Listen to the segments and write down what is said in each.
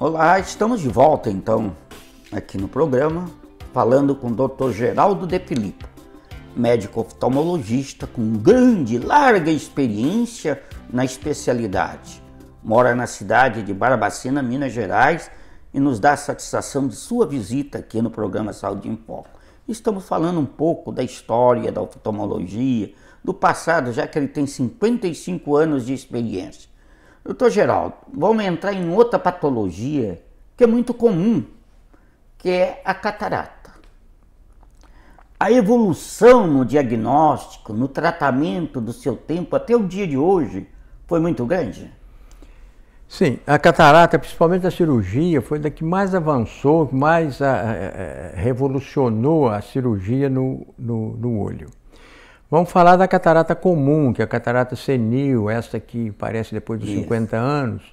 Olá, estamos de volta então aqui no programa, falando com o Dr. Geraldo De Filippo, médico oftalmologista com grande e larga experiência na especialidade. Mora na cidade de Barbacena, Minas Gerais, e nos dá a satisfação de sua visita aqui no programa Saúde em Foco. Estamos falando um pouco da história da oftalmologia, do passado, já que ele tem 55 anos de experiência. Doutor Geraldo, vamos entrar em outra patologia que é muito comum, que é a catarata. A evolução no diagnóstico, no tratamento do seu tempo até o dia de hoje foi muito grande? Sim, a catarata, principalmente a cirurgia, foi da que mais avançou, mais revolucionou a cirurgia no olho. Vamos falar da catarata comum, que é a catarata senil, essa que aparece depois dos 50 anos,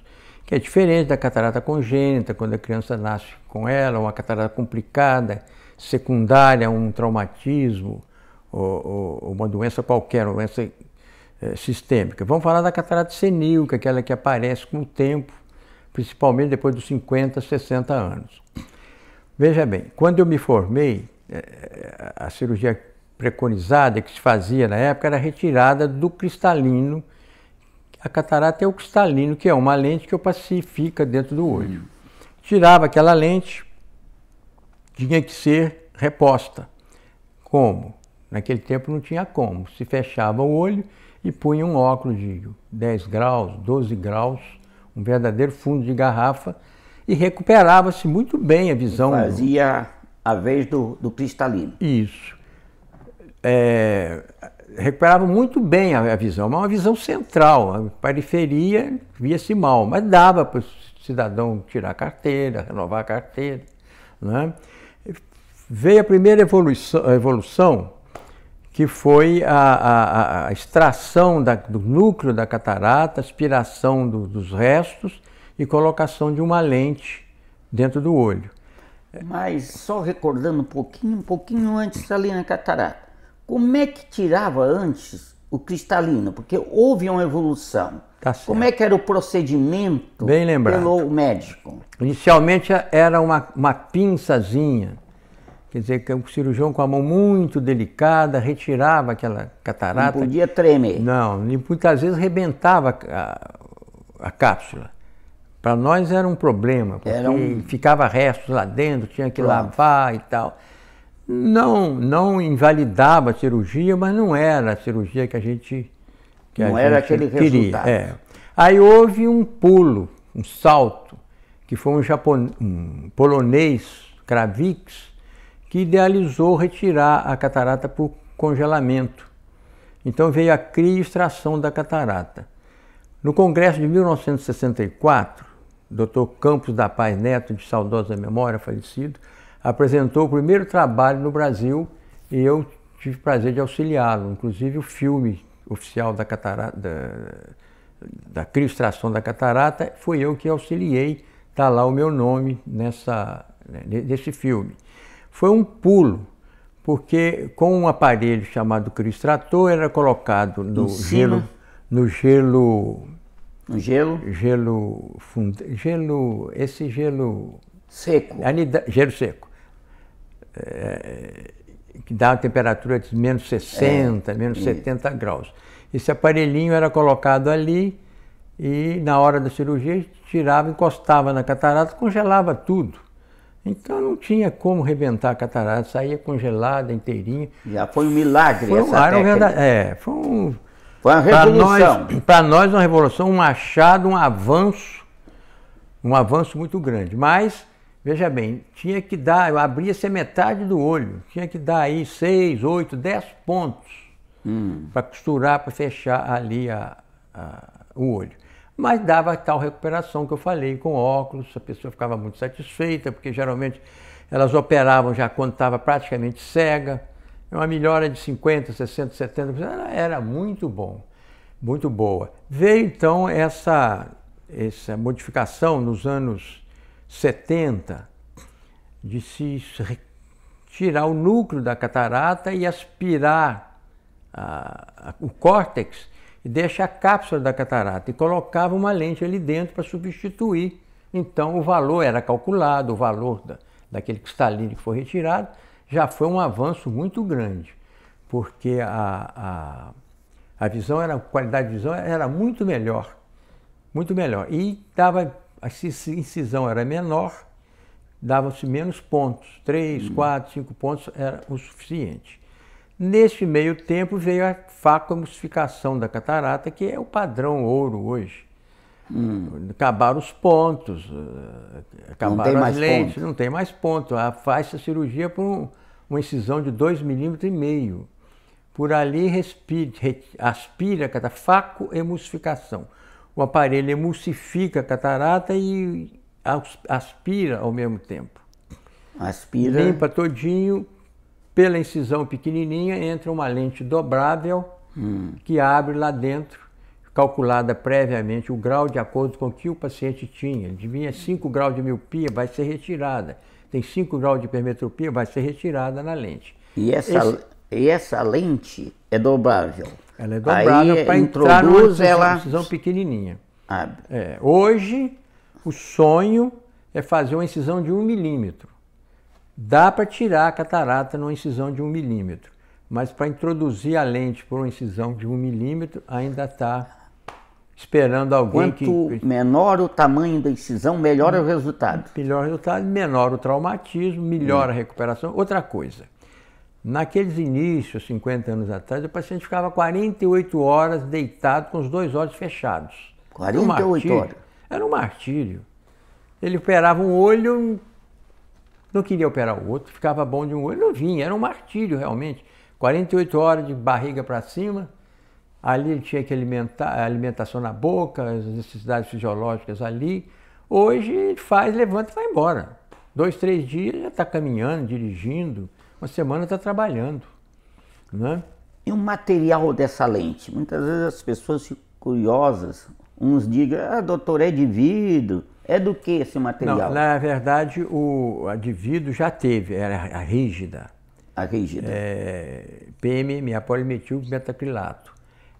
que é diferente da catarata congênita, quando a criança nasce com ela, uma catarata complicada, secundária a um traumatismo, ou uma doença qualquer, uma doença sistêmica. Vamos falar da catarata senil, que é aquela que aparece com o tempo, principalmente depois dos 50, 60 anos. Veja bem, quando eu me formei, a cirurgia preconizada que se fazia na época era a retirada do cristalino. A catarata é o cristalino, que é uma lente que opacifica dentro do olho. Tirava aquela lente, tinha que ser reposta. Como? Naquele tempo não tinha como. Se fechava o olho e punha um óculos de 10 graus, 12 graus, um verdadeiro fundo de garrafa, e recuperava-se muito bem a visão. Fazia a vez do cristalino. Isso. Recuperava muito bem a visão, mas uma visão central, a periferia via-se mal, mas dava para o cidadão tirar a carteira, renovar a carteira, né? Veio a primeira evolução, que foi a extração do núcleo da catarata, aspiração dos restos e colocação de uma lente dentro do olho. Mas só recordando um pouquinho antes ali na catarata, como é que tirava antes o cristalino? Porque houve uma evolução. Tá certo. Como é que era o procedimento pelo médico? Inicialmente era uma pinçazinha, quer dizer, que o cirurgião com a mão muito delicada retirava aquela catarata. Não podia tremer. Não, e muitas vezes rebentava a cápsula. Para nós era um problema, porque ficava restos lá dentro, tinha que lavar e tal. Não invalidava a cirurgia, mas não era a cirurgia que a gente aquele queria. resultado. Aí houve um pulo, um salto, que foi um polonês, Kravix, que idealizou retirar a catarata por congelamento. Então veio a crioextração da catarata. No congresso de 1964, Dr. Campos da Paz Neto, de saudosa memória, falecido, apresentou o primeiro trabalho no Brasil e eu tive o prazer de auxiliá-lo. Inclusive o filme oficial da crioextração da catarata, foi eu que auxiliei, está lá o meu nome nesse filme. Foi um pulo, porque com um aparelho chamado crioextrator era colocado seco. Gelo seco. Que dá uma temperatura de menos 60, menos 70 graus. Esse aparelhinho era colocado ali e na hora da cirurgia tirava, encostava na catarata, congelava tudo. Então não tinha como rebentar a catarata, saía congelada inteirinha. Já foi um milagre essa técnica. Foi uma revolução. Para nós uma revolução, um achado, um avanço muito grande. Mas, veja bem, tinha que dar, abria-se a metade do olho, tinha que dar aí 6, 8, 10 pontos para costurar, para fechar ali o olho. Mas dava tal recuperação que eu falei, com óculos, a pessoa ficava muito satisfeita, porque geralmente elas operavam já quando estava praticamente cega. Uma melhora de 50%, 60%, 70%, era muito bom, muito boa. Veio então essa modificação nos anos 70, de se tirar o núcleo da catarata e aspirar o córtex e deixa a cápsula da catarata e colocava uma lente ali dentro para substituir Então o valor era calculado, o valor daquele cristalino que foi retirado já foi um avanço muito grande, porque a visão a qualidade de visão era muito melhor. Muito melhor. E se a incisão era menor, dava-se menos pontos. 3, 4, 5 pontos era o suficiente. Neste meio tempo veio a facoemulsificação da catarata, que é o padrão ouro hoje. Acabaram os pontos, acabaram as lentes, não tem mais ponto. Faz a cirurgia por uma incisão de 2,5 milímetros. Por ali aspira a catarata, facoemulsificação. O aparelho emulsifica a catarata e aspira ao mesmo tempo. Aspira. Limpa todinho, pela incisão pequenininha entra uma lente dobrável que abre lá dentro, calculada previamente o grau de acordo com o que o paciente tinha. Ele tinha 5 graus de miopia, vai ser retirada. Tem 5 graus de hipermetropia, vai ser retirada na lente. E essa lente é dobrável? Ela é dobrável para entrar numa incisão pequenininha. Hoje, o sonho é fazer uma incisão de 1 milímetro. Dá para tirar a catarata numa incisão de 1 milímetro, mas para introduzir a lente por uma incisão de 1 milímetro ainda está esperando alguém Quanto menor o tamanho da incisão, melhor é o resultado. Melhor o resultado, menor o traumatismo, melhor a recuperação. Outra coisa, naqueles inícios, 50 anos atrás, o paciente ficava 48 horas deitado com os 2 olhos fechados. 48 horas? Era um martírio. Ele operava um olho, não queria operar o outro, ficava bom de um olho, não vinha, era um martírio realmente. 48 horas de barriga para cima, ali ele tinha que alimentar, a alimentação na boca, as necessidades fisiológicas ali. Hoje ele levanta e vai embora. 2, 3 dias já está caminhando, dirigindo, uma semana está trabalhando. Né? E o material dessa lente? Muitas vezes as pessoas ficam curiosas, uns digam, doutor, é de vidro. É do que esse material? Não, na verdade, a de vidro já teve, era a rígida. A rígida. PMMA, polimetil metacrilato.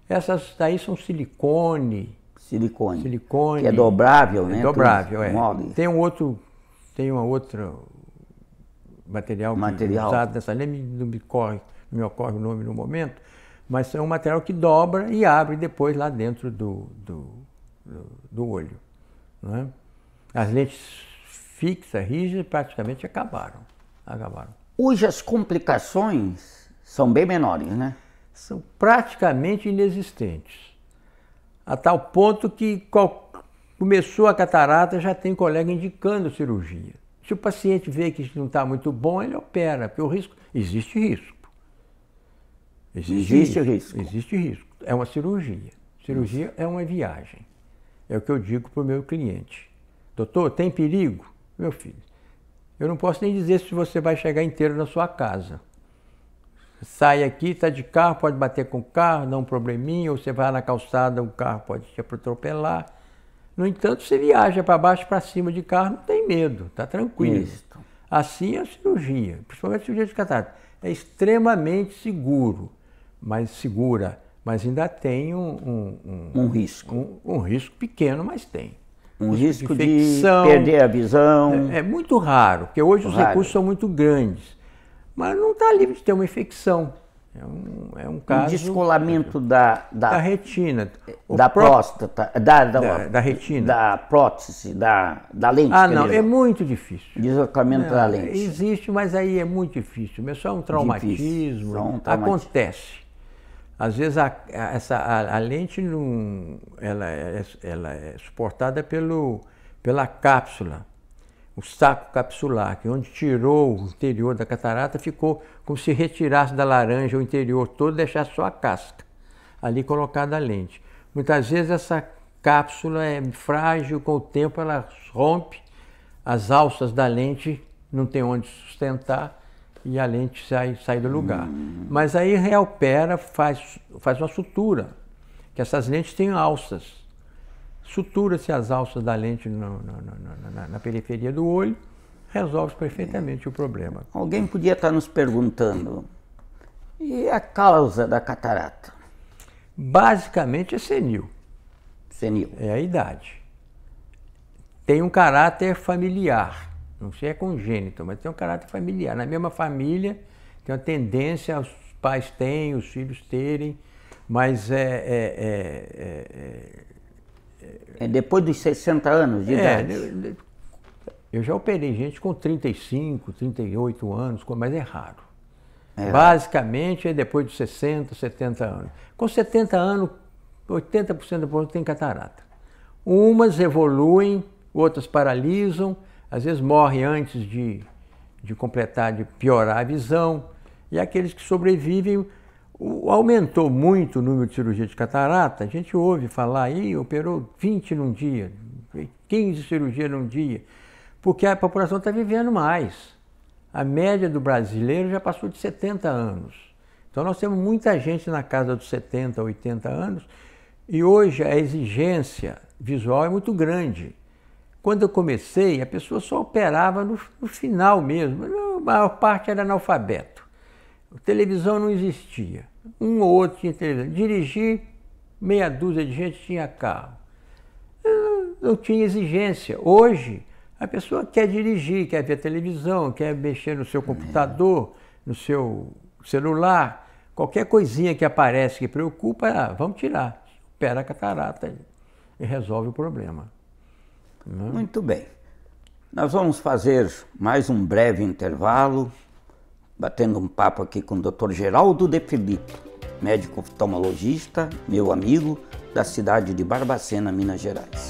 Essas daí são silicone. Silicone. Que é dobrável, né? Dobrável, Tem uma outra material usado nessa linha, não me ocorre o nome no momento, mas é um material que dobra e abre depois lá dentro do olho. Né? As lentes fixas, rígidas, praticamente acabaram. Hoje as complicações são bem menores, né? São praticamente inexistentes. A tal ponto que começou a catarata, já tem colega indicando cirurgia. Se o paciente vê que não está muito bom, ele opera, porque existe risco. Existe risco. É uma cirurgia. Cirurgia é uma viagem. É o que eu digo para o meu cliente. Doutor, tem perigo? Meu filho, eu não posso nem dizer se você vai chegar inteiro na sua casa. Sai aqui, está de carro, pode bater com o carro, dá um probleminha, ou você vai na calçada, o carro pode te atropelar. No entanto, você viaja para baixo e para cima de carro, não tem medo, está tranquilo. Isso. Assim é a cirurgia, principalmente a cirurgia de catarata. É extremamente segura, mas ainda tem um risco. Um risco pequeno, mas tem. Um risco de perder a visão. É muito raro, porque hoje os recursos são muito grandes. Mas não está livre de ter uma infecção. É um caso... Um descolamento da retina. Da próstata, da retina. Da prótese, da lente. Não, é muito difícil. Deslocamento da lente. Existe, mas aí é muito difícil. É só um traumatismo. Acontece. Às vezes a lente ela é suportada pela cápsula, o saco capsular, que onde tirou o interior da catarata ficou como se retirasse da laranja o interior todo e deixasse só a casca, ali colocada a lente. Muitas vezes essa cápsula é frágil, com o tempo ela rompe, as alças da lente não tem onde sustentar e a lente sai do lugar. Mas aí reopera, faz uma sutura, que essas lentes têm alças. Sutura-se as alças da lente na periferia do olho, resolve perfeitamente o problema. Alguém podia estar nos perguntando, e a causa da catarata? Basicamente é senil. Senil. É a idade. tem um caráter familiar. Não sei se é congênito, mas tem um caráter familiar. Na mesma família tem uma tendência, os pais têm, os filhos terem, mas É depois dos 60 anos de idade? Eu já operei gente com 35, 38 anos, mas é raro. Basicamente é depois dos 60, 70 anos. Com 70 anos, 80% da população tem catarata. Umas evoluem, outras paralisam, às vezes morrem antes de completar, de piorar a visão. E aqueles que sobrevivem, aumentou muito o número de cirurgia de catarata. A gente ouve falar aí, operou 20 num dia, 15 cirurgias num dia, porque a população está vivendo mais. A média do brasileiro já passou de 70 anos. Então nós temos muita gente na casa dos 70, 80 anos, e hoje a exigência visual é muito grande. Quando eu comecei, a pessoa só operava no final mesmo, a maior parte era analfabeto. A televisão não existia, um ou outro tinha televisão. Dirigir, meia dúzia de gente tinha carro. Não tinha exigência. Hoje, a pessoa quer dirigir, quer ver televisão, quer mexer no seu computador, no seu celular, qualquer coisinha que aparece que preocupa, vamos tirar. Opera a catarata e resolve o problema. Muito bem. Nós vamos fazer mais um breve intervalo, batendo um papo aqui com o Dr. Geraldo De Filippo, médico oftalmologista, meu amigo, da cidade de Barbacena, Minas Gerais.